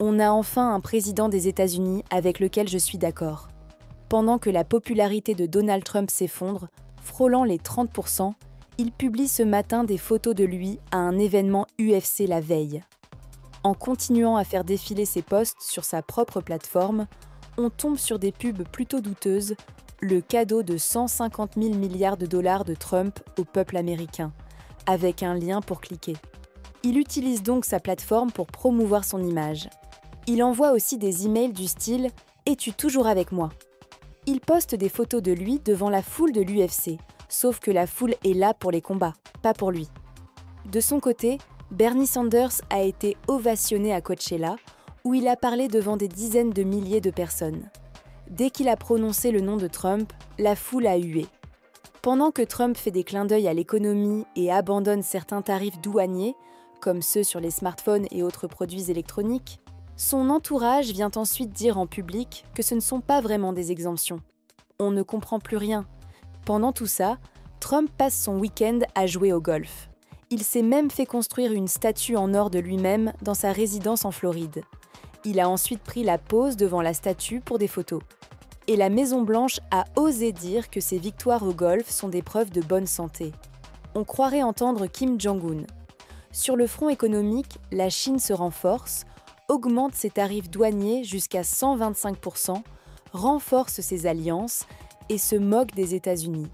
On a enfin un président des États-Unis avec lequel je suis d'accord. Pendant que la popularité de Donald Trump s'effondre, frôlant les 30%, il publie ce matin des photos de lui à un événement UFC la veille. En continuant à faire défiler ses posts sur sa propre plateforme, on tombe sur des pubs plutôt douteuses, le cadeau de 150 000 milliards de dollars de Trump au peuple américain, avec un lien pour cliquer. Il utilise donc sa plateforme pour promouvoir son image. Il envoie aussi des emails du style « Es-tu toujours avec moi ?» Il poste des photos de lui devant la foule de l'UFC, sauf que la foule est là pour les combats, pas pour lui. De son côté, Bernie Sanders a été ovationné à Coachella, où il a parlé devant des dizaines de milliers de personnes. Dès qu'il a prononcé le nom de Trump, la foule a hué. Pendant que Trump fait des clins d'œil à l'économie et abandonne certains tarifs douaniers, comme ceux sur les smartphones et autres produits électroniques, son entourage vient ensuite dire en public que ce ne sont pas vraiment des exemptions. On ne comprend plus rien. Pendant tout ça, Trump passe son week-end à jouer au golf. Il s'est même fait construire une statue en or de lui-même dans sa résidence en Floride. Il a ensuite pris la pose devant la statue pour des photos. Et la Maison-Blanche a osé dire que ses victoires au golf sont des preuves de bonne santé. On croirait entendre Kim Jong-un. Sur le front économique, la Chine se renforce, augmente ses tarifs douaniers jusqu'à 125%, renforce ses alliances et se moque des États-Unis.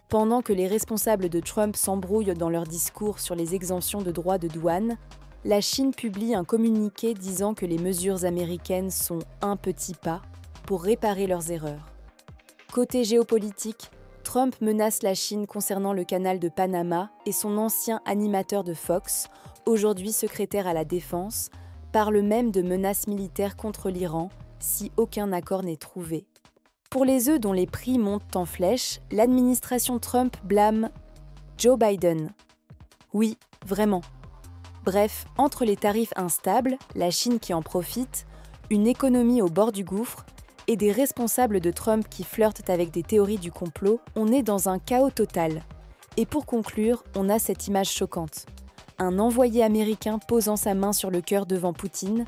Pendant que les responsables de Trump s'embrouillent dans leurs discours sur les exemptions de droits de douane, la Chine publie un communiqué disant que les mesures américaines sont un petit pas pour réparer leurs erreurs. Côté géopolitique, Trump menace la Chine concernant le canal de Panama et son ancien animateur de Fox, aujourd'hui secrétaire à la Défense, parle même de menaces militaires contre l'Iran si aucun accord n'est trouvé. Pour les œufs dont les prix montent en flèche, l'administration Trump blâme Joe Biden. Oui, vraiment. Bref, entre les tarifs instables, la Chine qui en profite, une économie au bord du gouffre et des responsables de Trump qui flirtent avec des théories du complot, on est dans un chaos total. Et pour conclure, on a cette image choquante. Un envoyé américain posant sa main sur le cœur devant Poutine,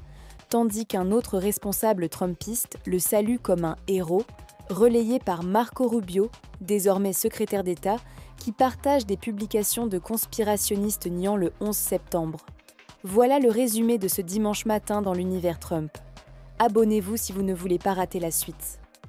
tandis qu'un autre responsable trumpiste le salue comme un héros, relayé par Marco Rubio, désormais secrétaire d'État, qui partage des publications de conspirationnistes niant le 11 septembre. Voilà le résumé de ce dimanche matin dans l'univers Trump. Abonnez-vous si vous ne voulez pas rater la suite.